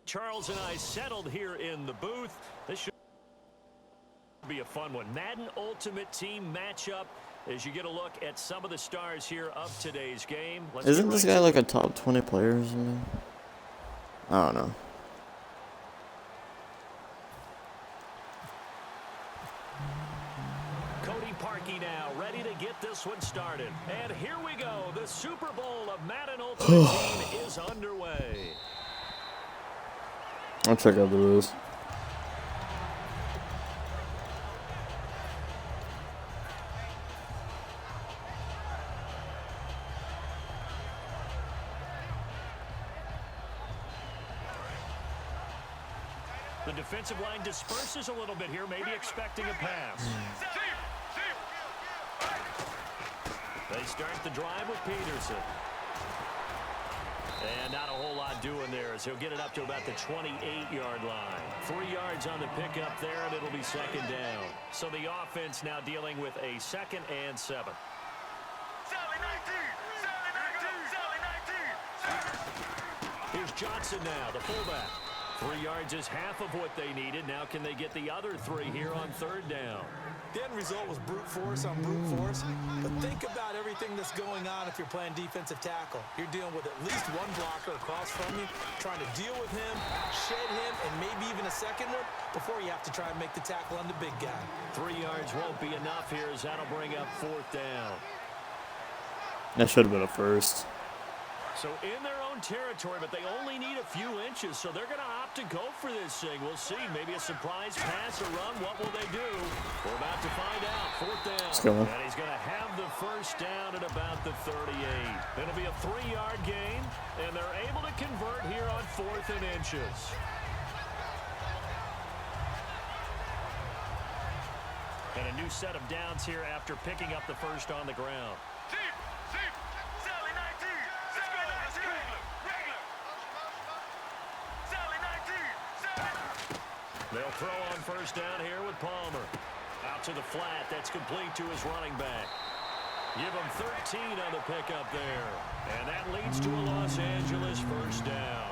Charles and I settled here in the booth. This should be a fun one. Madden Ultimate Team matchup as you get a look at some of the stars here of today's game. Isn't this guy like a top 20 player or something? I don't know. Cody Parkey now ready to get this one started. And here we go. The Super Bowl of Madden Ultimate Team is underway. I'll check out the rules. The defensive line disperses a little bit here, maybe expecting a pass. They start the drive with Peterson. And not a whole lot doing there as he'll get it up to about the 28-yard line. 3 yards on the pickup there, and it'll be second down. So the offense now dealing with a 2nd and 7. Here's Johnson now, the fullback. 3 yards is half of what they needed. Now can they get the other 3 here on 3rd down? The end result was brute force on brute force. But think about everything that's going on if you're playing defensive tackle. You're dealing with at least one blocker across from you, trying to deal with him, shed him, and maybe even a second one before you have to try and make the tackle on the big guy. 3 yards won't be enough here as that'll bring up 4th down. That should have been a first. So in their own territory, but they only need a few inches, so they're going to opt to go for this thing. We'll see. Maybe a surprise pass or run. What will they do? We're about to find out. 4th down. And he's going to have the first down at about the 38. It'll be a 3-yard gain, and they're able to convert here on 4th and inches. And a new set of downs here after picking up the first on the ground. They'll throw on first down here with Palmer. Out to the flat. That's complete to his running back. Give him 13 on the pickup there. And that leads to a Los Angeles first down.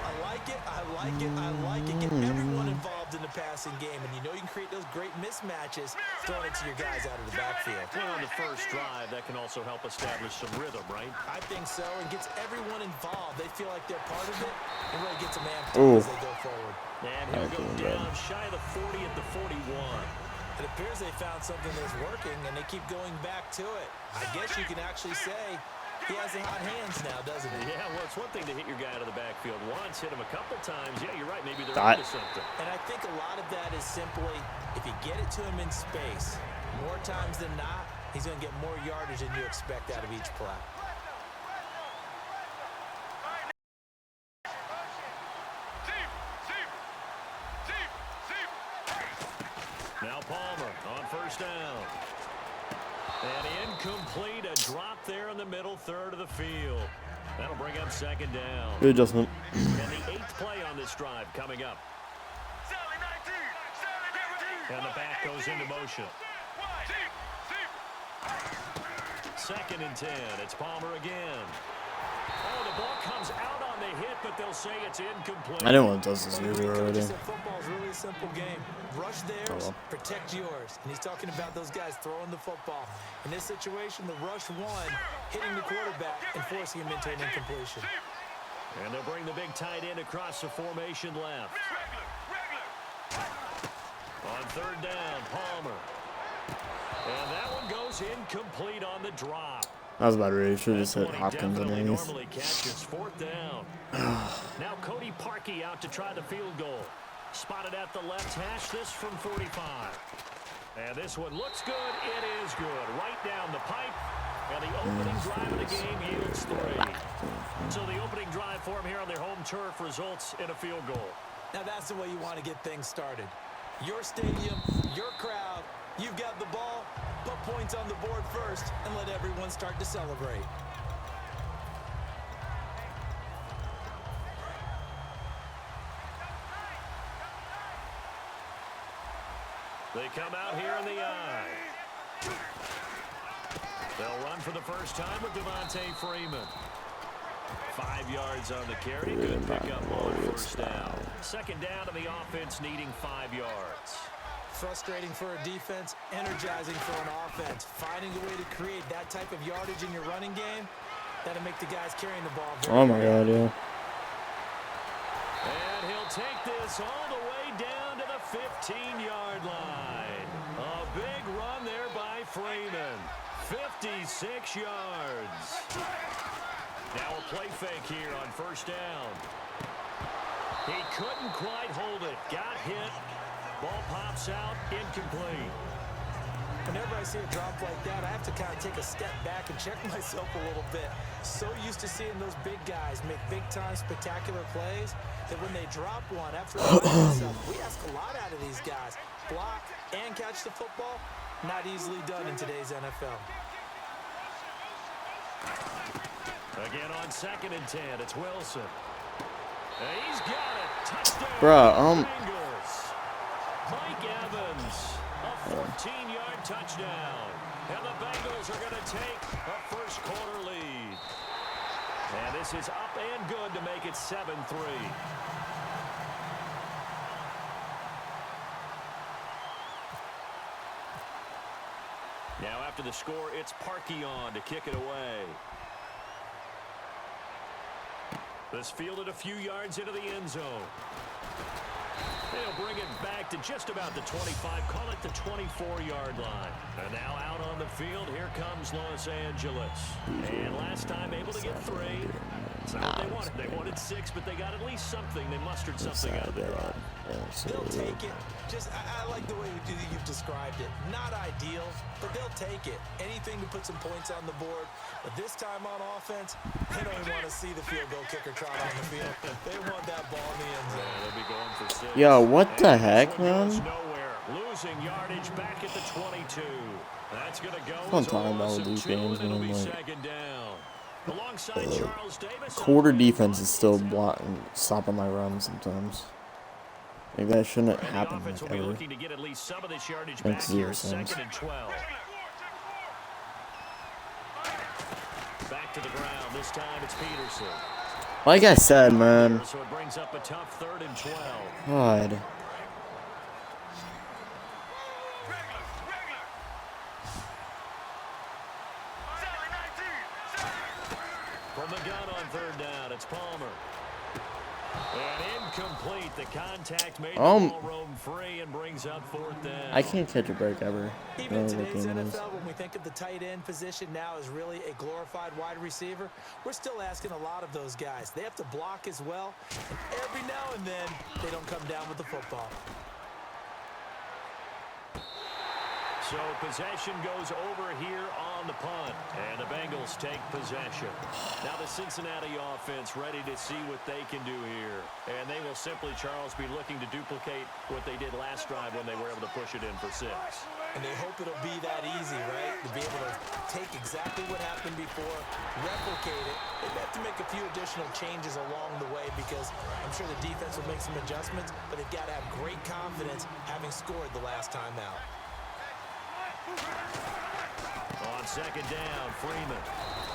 I like it. I like it. I like it. Get everyone involved in the passing game. And you know you can create those great mismatches throwing it to your guys out of the backfield. Well, on the first drive, that can also help establish some rhythm, right? I think so. And gets everyone involved. They feel like they're part of it. And really gets them amped up as they go forward. And he'll go down shy of the 40 at the 41. It appears they found something that's working, and they keep going back to it. I guess you can actually say he has the hot hands now, doesn't he? Yeah, well, it's one thing to hit your guy out of the backfield once, hit him a couple times. Yeah, you're right. Maybe they're into something. And I think a lot of that is simply if you get it to him in space, more times than not, he's going to get more yardage than you expect out of each play. Now Palmer on first down. And incomplete, a drop there in the middle third of the field. That'll bring up second down. Good adjustment. And the 8th play on this drive coming up. And the back goes into motion. 2nd and 10. It's Palmer again. Oh, the ball comes out on the hit, but they'll say it's incomplete. I didn't want to toss this either already. Football is really a simple game. Rush theirs, protect yours. And he's talking about those guys throwing the football. In this situation, the rush one, hitting the quarterback and forcing him into an incompletion. And they'll bring the big tight end across the formation left. On 3rd down, Palmer. And that one goes incomplete on the drop. I was about ready. Should have just hit Hopkins underneath. Normally catches 4th down. Now Cody Parkey out to try the field goal. Spotted at the left hash, this from 45. And this one looks good. It is good. Right down the pipe. And the opening drive of the game yields 3. So the opening drive for him here on their home turf results in a field goal. Now that's the way you want to get things started. Your stadium, your crowd, you've got the ball, put points on the board first, and let everyone start to celebrate. They come out here in the eye. They'll run for the first time with Devontae Freeman. 5 yards on the carry. Good pickup on first down. Second down to the offense needing 5 yards. Frustrating for a defense, energizing for an offense. Finding a way to create that type of yardage in your running game, that'll make the guys carrying the ball very Oh my God, yeah. And he'll take this all the way down to the 15-yard line. A big run there by Freeman. 56 yards. Now a play fake here on first down. He couldn't quite hold it. Got hit. Ball pops out, incomplete. Whenever I see a drop like that, I have to kind of take a step back and check myself a little bit. So used to seeing those big guys make big-time spectacular plays that when they drop one after we ask a lot out of these guys. Block and catch the football, not easily done in today's NFL. Again on 2nd and 10, it's Wilson. And he's got it. Touchdown. Bruh, Bengals. Mike Evans, a 14-yard touchdown. And the Bengals are going to take a first quarter lead. And this is up and good to make it 7-3. Now after the score, it's Parkey on to kick it away. This fielded a few yards into the end zone. They'll bring it back to just about the 25, call it the 24-yard line. And now out on the field, here comes Los Angeles. And last time able to get 3. It's not what they wanted. They wanted 6, but they got at least something. They mustered something out of their run. They'll take it. Just, I like the way you've described it. Not ideal, but they'll take it. Anything to put some points on the board. But this time on offense, they don't even want to see the field goal kicker trot on the field. They want that ball in the end zone. Yeah, they'll be going for 6. Yo, what the heck, man? Nowhere. Losing yardage back at the 22. That's going to go. I'm talking about these games, man. Like, Second down. Alongside Charles Davis. quarter defense is still stopping my run sometimes. Like, that shouldn't happen, like, ever. Looking to get at least some of this yardage Makes back here. 0 sense. 2nd and 12. Back to the ground. This time it's Peterson. Like I said, man. So it brings up a tough 3rd and 12. God. From the gun on 3rd down, it's Palmer. And incomplete. The contact made the ball roam free and brings up 4th down. I can't catch a break ever. Even in today's NFL, when we think of the tight end position now as really a glorified wide receiver, we're still asking a lot of those guys. They have to block as well, and every now and then they don't come down with the football. So possession goes over here on the punt, and the Bengals take possession. Now the Cincinnati offense ready to see what they can do here. And they will simply, Charles, be looking to duplicate what they did last drive when they were able to push it in for 6. And they hope it'll be that easy, right? To be able to take exactly what happened before, replicate it. They've got to make a few additional changes along the way because I'm sure the defense will make some adjustments, but they've got to have great confidence having scored the last time out. On 2nd down, Freeman.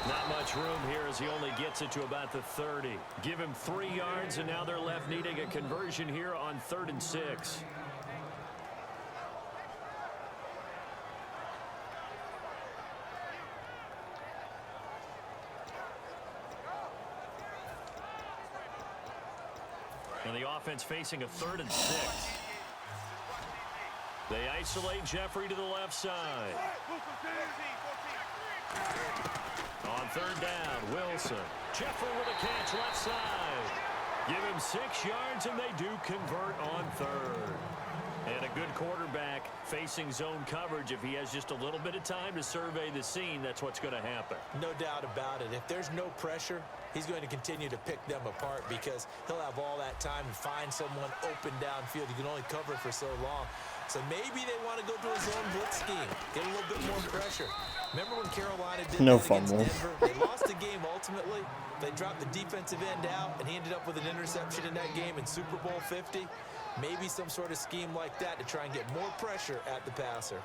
Not much room here as he only gets it to about the 30. Give him 3 yards, and now they're left needing a conversion here on 3rd and 6. And the offense facing a 3rd and 6. They isolate Jeffrey to the left side. On 3rd down, Wilson. Jeffrey with a catch left side. Give him 6 yards, and they do convert on 3rd. And a good quarterback facing zone coverage. If he has just a little bit of time to survey the scene, that's what's going to happen. No doubt about it. If there's no pressure, he's going to continue to pick them apart because he'll have all that time to find someone open downfield. You can only cover for so long. So maybe they want to go to a zone blitz scheme, get a little bit more pressure. Remember when Carolina did that against Denver? They lost the game ultimately. They dropped the defensive end out, and he ended up with an interception in that game in Super Bowl 50. Maybe some sort of scheme like that to try and get more pressure at the passer.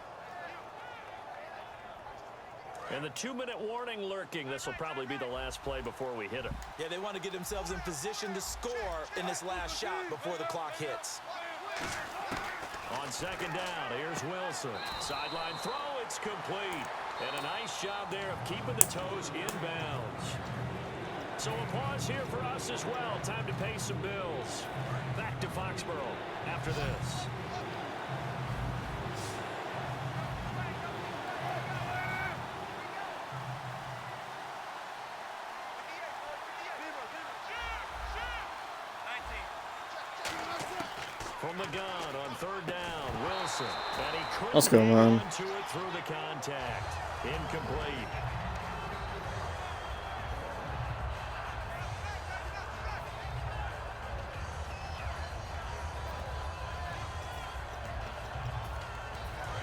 And the 2-minute warning lurking. This will probably be the last play before we hit him. Yeah, they want to get themselves in position to score in this last shot before the clock hits. On second down, here's Wilson. Sideline throw, it's complete. And a nice job there of keeping the toes inbounds. So a pause here for us as well. Time to pay some bills. Back to Foxborough after this. From the gun on third down, Wilson. And he couldn't Let's go, man. get to it through the contact. Incomplete.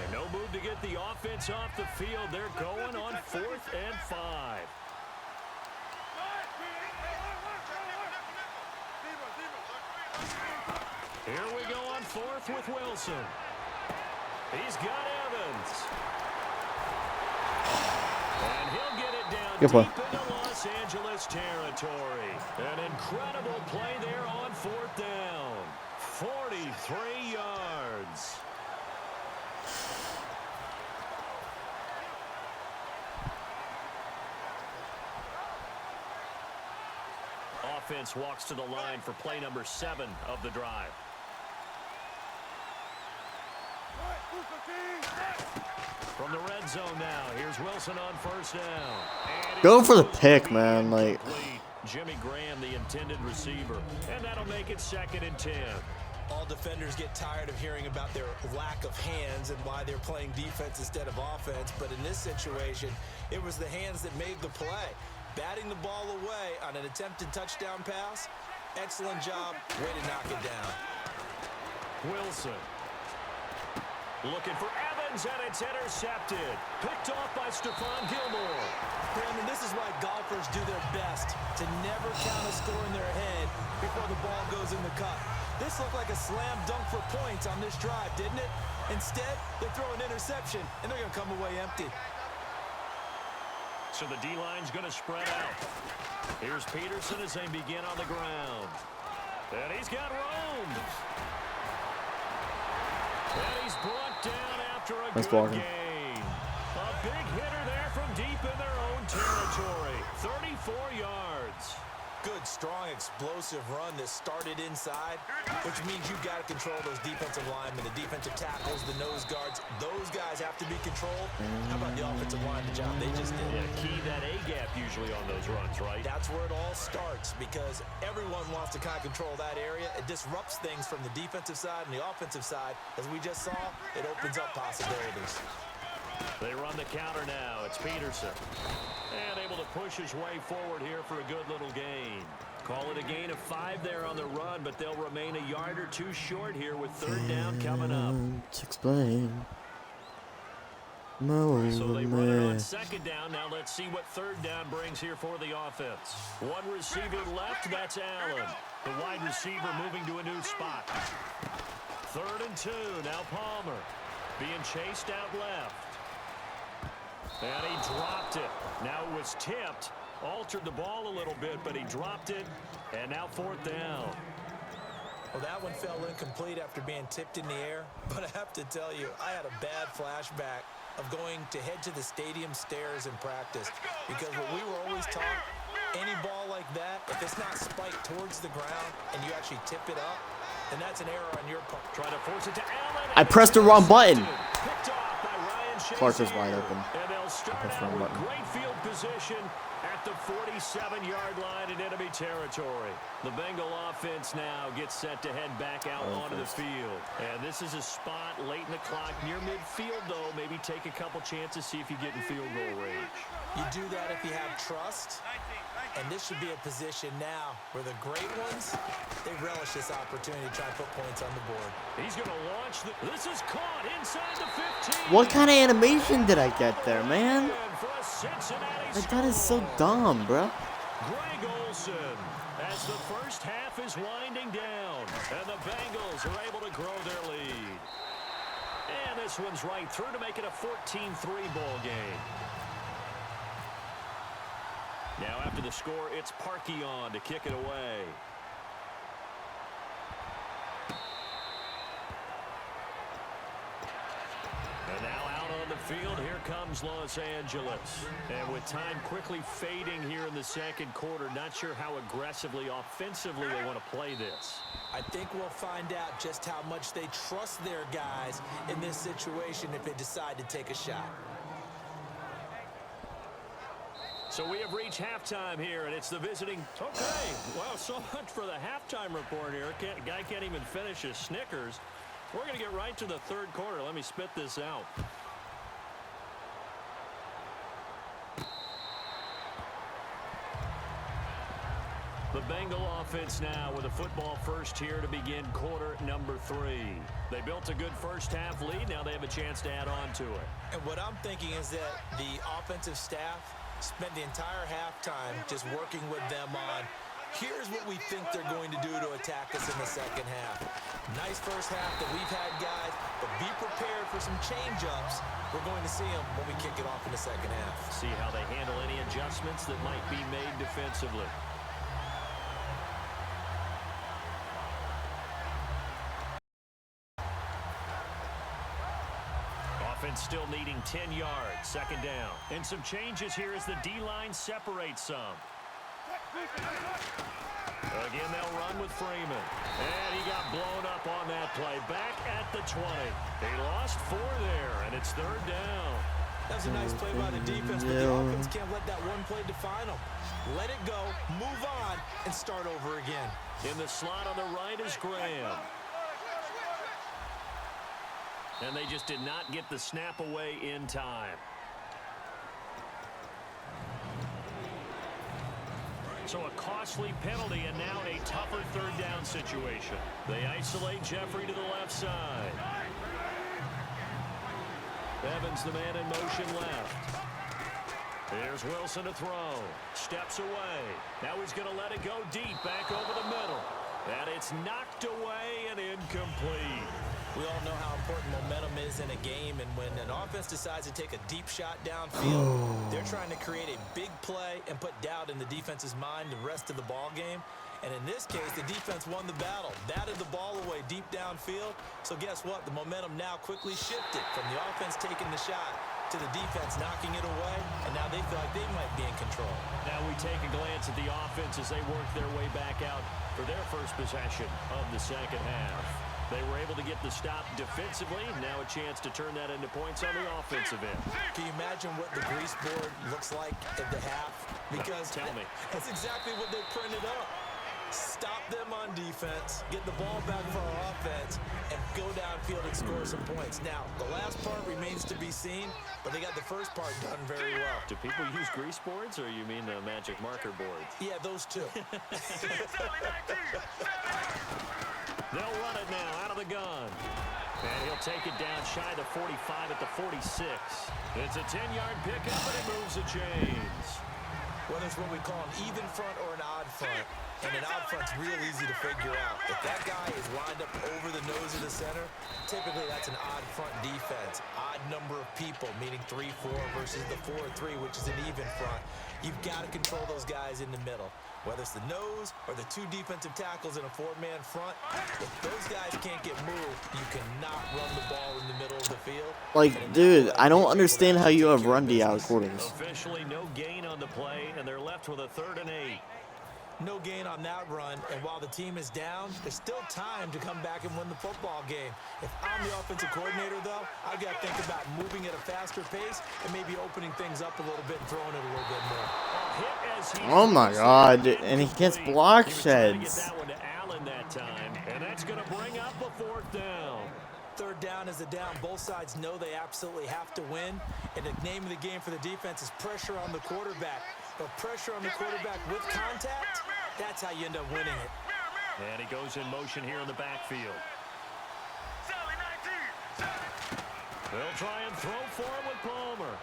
And no move to get the offense off the field. They're going on 4th and 5. Here we go on 4th with Wilson. He's got Evans. And he'll get it down Good play. deep into Los Angeles territory. An incredible play there on 4th down. 43 yards. Offense walks to the line for play number 7 of the drive. From the red zone now, here's Wilson on first down. And Go for the pick, man. Like, Jimmy Graham, the intended receiver. And that'll make it 2nd and 10. All defenders get tired of hearing about their lack of hands and why they're playing defense instead of offense. But in this situation, it was the hands that made the play. Batting the ball away on an attempted touchdown pass. Excellent job. Way to knock it down. Wilson. Looking for Evans, and it's intercepted. Picked off by Stephon Gilmore. Brandon, this is why golfers do their best to never count a score in their head before the ball goes in the cup. This looked like a slam dunk for points on this drive, didn't it? Instead, they throw an interception, and they're going to come away empty. So the D-line's going to spread out. Here's Peterson as they begin on the ground. And he's got room. And he's brought down after a Nice good blocking. gain. A big hitter there from deep in their own territory. 34 yards. Good, strong, explosive run that started inside, which means you've got to control those defensive linemen, the defensive tackles, the nose guards. Those guys have to be controlled. How about the offensive line, the job they just did? Yeah, key that A-gap usually on those runs, right? That's where it all starts because everyone wants to kind of control that area. It disrupts things from the defensive side and the offensive side. As we just saw, it opens up possibilities. They run the counter now. It's Peterson. And able to push his way forward here for a good little gain. Call it a gain of 5 there on the run, but they'll remain a yard or 2 short here with 3rd down coming up. Can't explain. No, So they run it on 2nd down. Now let's see what 3rd down brings here for the offense. One receiver left, that's Allen. The wide receiver moving to a new spot. 3rd and 2, now Palmer. Being chased out left. And he dropped it. Now it was tipped. Altered the ball a little bit, but he dropped it. And now 4th down. Well, that one fell incomplete after being tipped in the air. But I have to tell you, I had a bad flashback of going to head to the stadium stairs in practice. Because what we were always taught, any ball like that, if it's not spiked towards the ground and you actually tip it up, then that's an error on your part. Try to force it to Allen. I pressed the wrong button. Picked off by Ryan Shazier. Clark is wide open. And they'll start Press the out wrong with button. great field position at the 47-yard line in enemy territory. The Bengal offense now gets set to head back out onto the field. And this is a spot late in the clock near midfield, though. Maybe take a couple chances, see if you get in field goal range. You do that if you have trust. And this should be a position now where the great ones, they relish this opportunity to try and put points on the board. He's going to launch. This is caught inside the 15. What kind of animation did I get there, man? For a Cincinnati Like, that is so dumb, bro. Greg Olsen as the first half is winding down. And the Bengals are able to grow their lead. And this one's right through to make it a 14-3 ball game. Now after the score, it's Parkey on to kick it away. And now out on the field, here comes Los Angeles. And with time quickly fading here in the second quarter, not sure how aggressively, offensively they want to play this. I think we'll find out just how much they trust their guys in this situation if they decide to take a shot. So we have reached halftime here, and it's the visiting. Okay, well, so much for the halftime report here. Guy can't even finish his Snickers. We're going to get right to the third quarter. Let me spit this out. The Bengal offense now with a football first here to begin quarter number 3. They built a good first half lead. Now they have a chance to add on to it. And what I'm thinking is that the offensive staff spent the entire halftime just working with them on, here's what we think they're going to do to attack us in the second half. Nice first half that we've had, guys, but be prepared for some change-ups. We're going to see them when we kick it off in the second half. See how they handle any adjustments that might be made defensively. Offense still needing 10 yards, second down. And some changes here as the D-line separates some. Again, they'll run with Freeman. And he got blown up on that play. Back at the 20. They lost 4 there, and it's third down. That's a nice play by the defense, but the offense can't let that one play define them. Let it go, move on, and start over again. In the slot on the right is Graham. And they just did not get the snap away in time. So a costly penalty and now a tougher third down situation. They isolate Jeffrey to the left side. Evans, the man in motion left. Here's Wilson to throw. Steps away. Now he's going to let it go deep back over the middle. And it's knocked away and incomplete. We all know how important momentum is in a game, and when an offense decides to take a deep shot downfield, they're trying to create a big play and put doubt in the defense's mind the rest of the ball game. And in this case, the defense won the battle, batted the ball away deep downfield. So guess what? The momentum now quickly shifted from the offense taking the shot to the defense knocking it away, and now they feel like they might be in control. Now we take a glance at the offense as they work their way back out for their first possession of the second half. They were able to get the stop defensively. Now a chance to turn that into points on the offensive end. Can you imagine what the grease board looks like at the half? Because Tell me. That's exactly what they printed up. Stop them on defense, get the ball back for our offense, and go downfield and score some points. Now, the last part remains to be seen, but they got the first part done very well. Do people use grease boards, or you mean the magic marker boards? Yeah, those two. They'll run it now out of the gun. And he'll take it down shy of the 45 at the 46. It's a 10-yard pickup, and it moves the chains. Whether it's what we call an even front or an odd front, and an odd front's real easy to figure out. If that guy is lined up over the nose of the center, typically that's an odd front defense. Odd number of people, meaning 3-4 versus the 4-3, which is an even front. You've got to control those guys in the middle. Whether it's the nose or the 2 defensive tackles in a 4-man front, if those guys can't get moved, you cannot run the ball in the middle of the field. Like, dude, I don't understand how you have run DI quarters. Officially no gain on the play, and they're left with a 3rd and 8. No gain on that run, and while the team is down, there's still time to come back and win the football game. If I'm the offensive coordinator, though, I've got to think about moving at a faster pace and maybe opening things up a little bit and throwing it a little bit more. Oh my God, and he gets block sheds. Get that one to Allen that time, and that's going to bring up a 4th down. 3rd down is a down. Both sides know they absolutely have to win, and the name of the game for the defense is pressure on the quarterback. But pressure on the quarterback with contact, that's how you end up winning it. And he goes in motion here in the backfield. They'll try and throw for him with Palmer.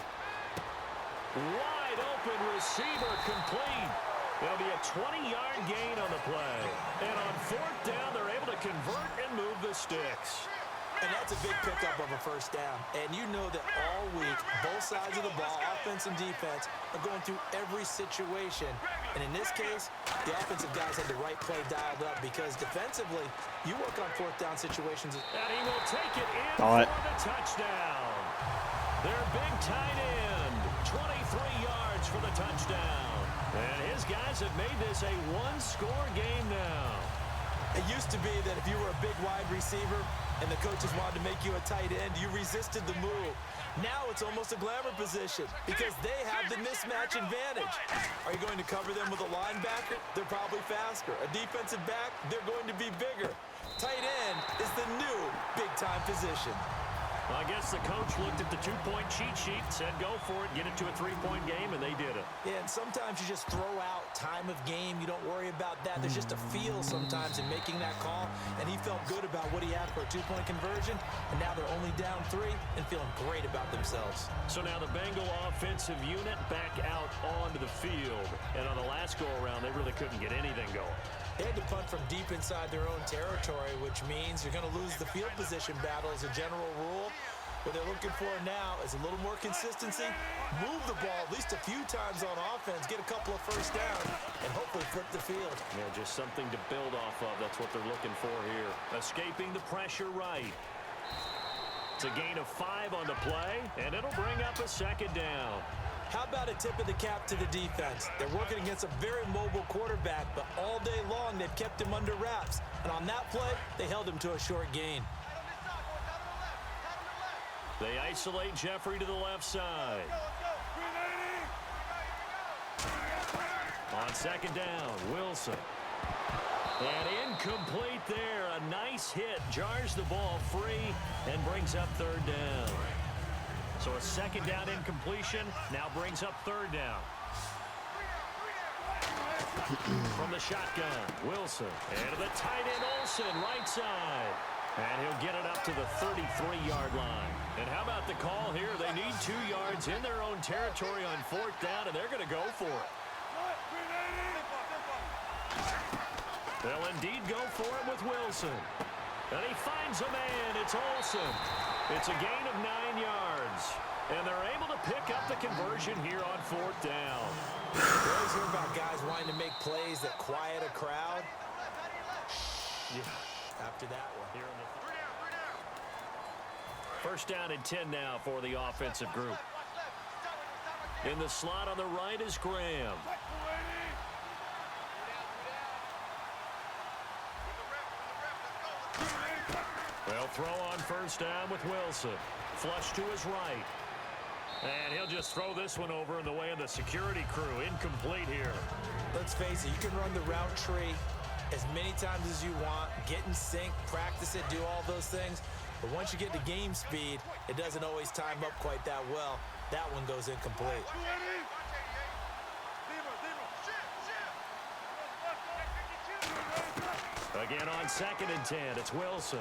Wide open receiver complete. There'll be a 20-yard gain on the play. And on 4th down, they're able to convert and move the sticks. And that's a big pickup of a first down. And you know that all week, both sides of the ball, offense and defense, are going through every situation. And in this case, the offensive guys had the right play dialed up because defensively, you work on fourth down situations. And he will take it in for the touchdown. Their big tight end, 23 yards for the touchdown. And his guys have made this a one-score game now. It used to be that if you were a big wide receiver and the coaches wanted to make you a tight end, you resisted the move. Now it's almost a glamour position because they have the mismatch advantage. Are you going to cover them with a linebacker? They're probably faster. A defensive back? They're going to be bigger. Tight end is the new big-time position. Well, I guess the coach looked at the two-point cheat sheet, said go for it, get it to a three-point game, and they did it. Yeah, and sometimes you just throw out time of game. You don't worry about that. There's just a feel sometimes in making that call, and he felt good about what he had for a two-point conversion, and now they're only down 3 and feeling great about themselves. So now the Bengal offensive unit back out onto the field, and on the last go-around, they really couldn't get anything going. They had to punt from deep inside their own territory, which means you're going to lose the field position battle as a general rule. What they're looking for now is a little more consistency, move the ball at least a few times on offense, get a couple of first downs, and hopefully flip the field. Yeah, just something to build off of. That's what they're looking for here. Escaping the pressure right. It's a gain of 5 on the play, and it'll bring up a second down. How about a tip of the cap to the defense? They're working against a very mobile quarterback, but all day long they've kept him under wraps. And on that play, they held him to a short gain. They isolate Jeffrey to the left side. On second down, Wilson. And incomplete there. A nice hit. Jars the ball free and brings up third down. So a second down incompletion now brings up third down. From the shotgun, Wilson. And to the tight end, Olsen, right side. And he'll get it up to the 33-yard line. And how about the call here? They need 2 yards in their own territory on fourth down, and they're going to go for it. They'll indeed go for it with Wilson. And he finds a man. It's Olsen. It's a gain of 9 yards. And they're able to pick up the conversion here on fourth down. You always hear about guys wanting to make plays that quiet a crowd. Yeah, after that one. Here in the first down and 10 now for the offensive group. In the slot on the right is Graham. They'll throw on first down with Wilson. Flush to his right. And he'll just throw this one over in the way of the security crew. Incomplete here. Let's face it, you can run the route tree as many times as you want, get in sync, practice it, do all those things. But once you get to game speed, it doesn't always time up quite that well. That one goes incomplete. Again on second and 10, it's Wilson.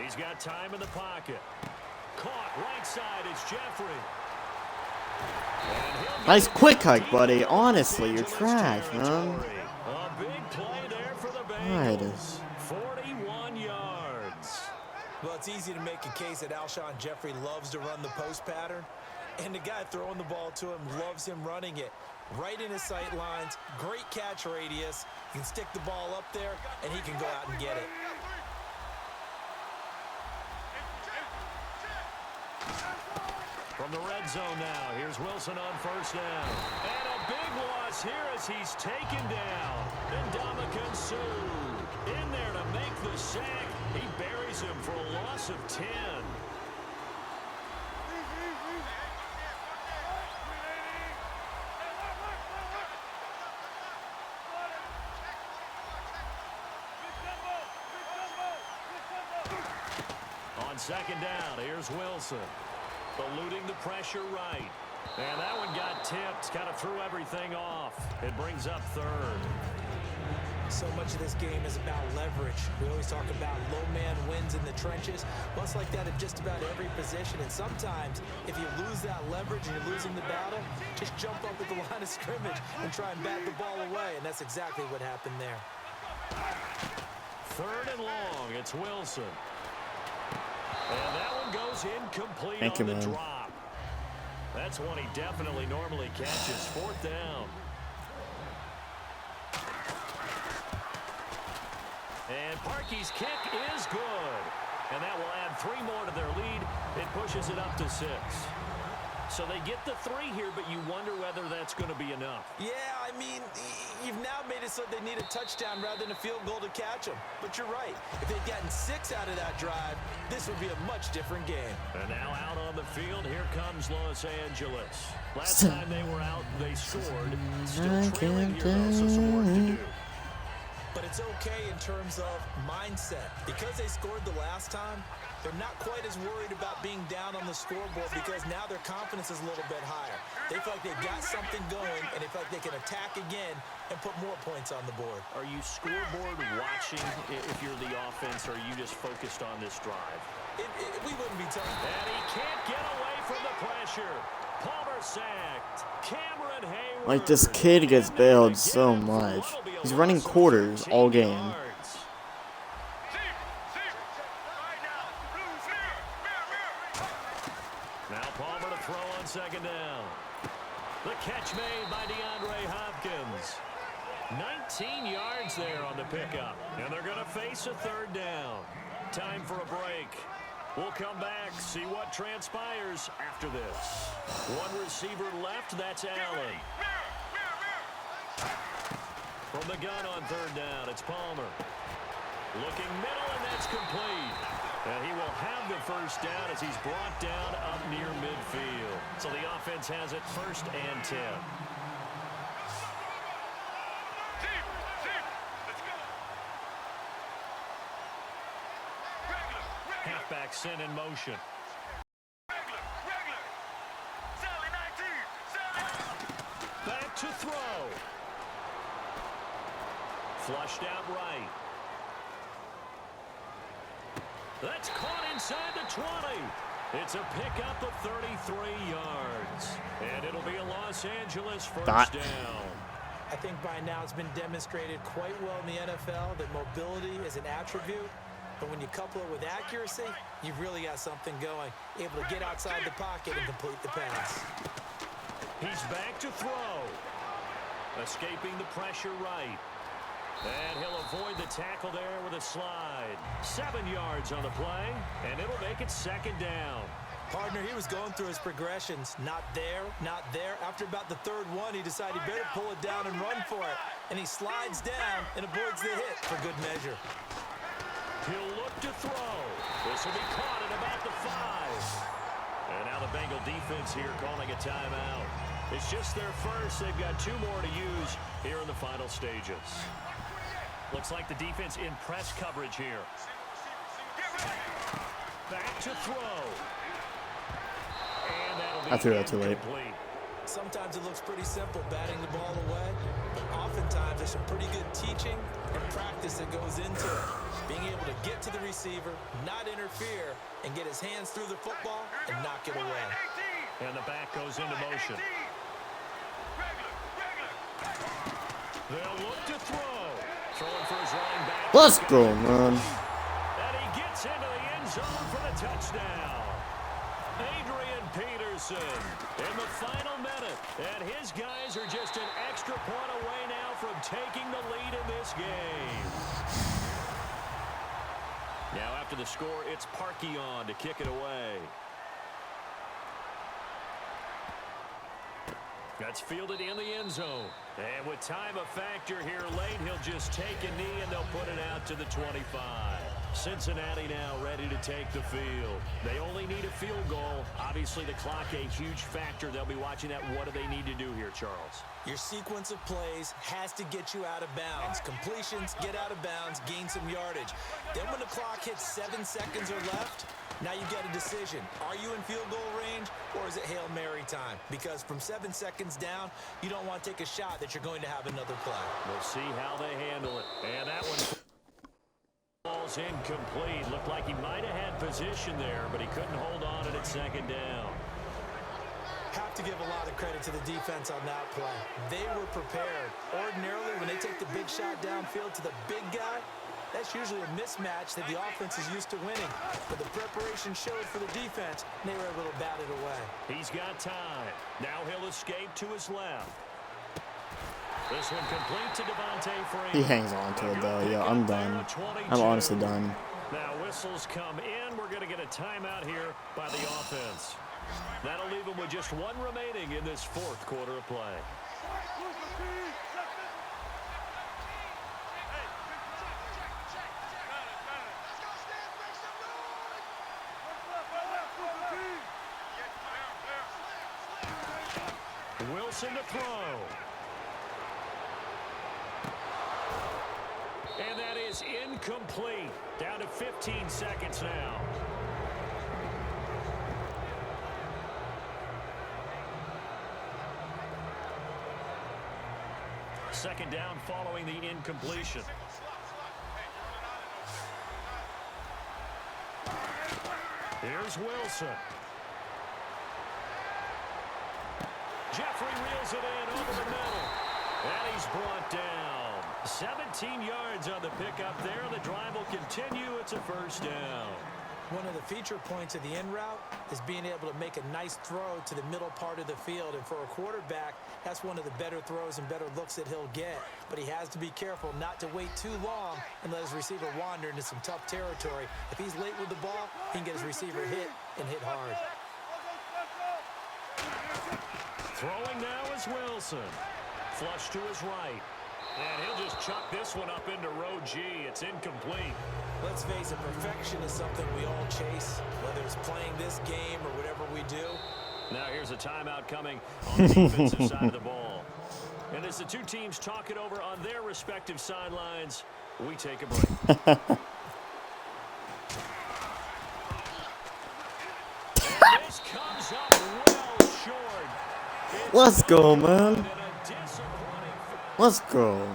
He's got time in the pocket. Caught right side, it's Jeffrey. Nice quick hike, buddy. Honestly, you're trash, man. A big play there for the Bengals. 41 yards. Well, it's easy to make a case that Alshon Jeffrey loves to run the post pattern. And the guy throwing the ball to him loves him running it. Right in his sight lines, great catch radius. You can stick the ball up there, and he can go out and get it. From the red zone now, here's Wilson on first down. And a big loss here as he's taken down. And Ndamukong Suh in there to make the sack. He buries him for a loss of 10. On second down, here's Wilson. Eluding the pressure right. And that one got tipped. Kind of threw everything off. It brings up third. So much of this game is about leverage. We always talk about low man wins in the trenches. Well, it's like that at just about every position. And sometimes, if you lose that leverage and you're losing the battle, just jump up at the line of scrimmage and try and bat the ball away. And that's exactly what happened there. 3rd and long. It's Wilson. And that one goes incomplete Thank you, on the man. drop. That's one he definitely normally catches. 4th down. And Parkey's kick is good. And that will add 3 more to their lead. It pushes it up to 6. So they get the 3 here, but you wonder whether that's going to be enough. Yeah, I mean, you've now made it so they need a touchdown rather than a field goal to catch them. But you're right. If they'd gotten 6 out of that drive, this would be a much different game. And now out on the field, here comes Los Angeles. Last time they were out, they scored. Still trailing here, though, so some work to do. But it's okay in terms of mindset. Because they scored the last time, they're not quite as worried about being down on the scoreboard because now their confidence is a little bit higher. They feel like they've got something going, and they feel like they can attack again and put more points on the board. Are you scoreboard watching if you're the offense, or are you just focused on this drive? We wouldn't be telling. And he can't get away from the pressure. Palmer sacked. Cameron Hayward. Like, this kid gets bailed so much. He's running quarters all game. Now Palmer to throw on 2nd down. The catch made by DeAndre Hopkins. 19 yards there on the pickup. And they're going to face a 3rd down. Time for a break. We'll come back, see what transpires after this. 1 receiver left, that's Allen. From the gun on 3rd down, it's Palmer. Looking middle, and that's complete. And he will have the 1st down as he's brought down up near midfield. So the offense has it 1st and 10. Halfback sent in motion. Back to throw. Flushed out right. That's caught inside the 20. It's a pickup of 33 yards. And it'll be a Los Angeles 1st down. I think by now it's been demonstrated quite well in the NFL that mobility is an attribute. But when you couple it with accuracy, you've really got something going. Able to get outside the pocket and complete the pass. He's back to throw. Escaping the pressure right. And he'll avoid the tackle there with a slide. 7 yards on the play, and it'll make it 2nd down. Partner, he was going through his progressions. Not there, not there. After about the 3rd one, he decided he better pull it down and run for it. And he slides down and avoids the hit for good measure. He'll look to throw. This will be caught at about the 5. And now the Bengal defense here calling a timeout. It's just their 1st. They've got 2 more to use here in the final stages. Looks like the defense in press coverage here. Back to throw. And that'll be I threw that too late. incomplete. Sometimes it looks pretty simple, batting the ball away. But oftentimes there's some pretty good teaching and practice that goes into it. Being able to get to the receiver, not interfere, and get his hands through the football and knock it away. And the back goes into motion. They'll look to throw. Throwing for his running back. Let's go, man. And he gets into the end zone for the touchdown. Adrian Peterson in the final minute. And his guys are just an extra point away now from taking the lead in this game. Now after the score, it's Parkey on to kick it away. That's fielded in the end zone. And with time a factor here late, he'll just take a knee and they'll put it out to the 25. Cincinnati now ready to take the field. They only need a field goal. Obviously, the clock a huge factor. They'll be watching that. What do they need to do here, Charles? Your sequence of plays has to get you out of bounds. Completions, get out of bounds, gain some yardage. Then when the clock hits 7 seconds or left, now you get a decision. Are you in field goal range or is it Hail Mary time? Because from 7 seconds down, you don't want to take a shot that you're going to have another play. We'll see how they handle it. And that one falls incomplete. Looked like he might have had position there, but he couldn't hold on it at 2nd down. Have to give a lot of credit to the defense on that play. They were prepared. Ordinarily, when they take the big shot downfield to the big guy, That's usually a mismatch that the offense is used to winning. But the preparation showed for the defense, and they were able to bat it away. He's got time. Now he'll escape to his left. This one complete to Devontae Freeman. He hangs on to it, though. Yeah, I'm done. I'm honestly done. Now whistles come in. We're going to get a timeout here by the offense. That'll leave them with just one remaining in this fourth quarter of play. Wilson to throw. And that is incomplete. Down to 15 seconds now. Second down following the incompletion. Here's Wilson. Jeffrey reels it in over the middle. And he's brought down. 17 yards on the pickup there. The drive will continue. It's a first down. One of the feature points of the in route is being able to make a nice throw to the middle part of the field. And for a quarterback, that's one of the better throws and better looks that he'll get. But he has to be careful not to wait too long and let his receiver wander into some tough territory. If he's late with the ball, he can get his receiver hit and hit hard. Throwing now is Wilson. Flush to his right. And he'll just chuck this one up into row G. It's incomplete. Let's face it, perfection is something we all chase, whether it's playing this game or whatever we do. Now here's a timeout coming on the defensive side of the ball. And as the two teams talk it over on their respective sidelines, we take a break. And this comes up well short. Let's go, man. Let's go.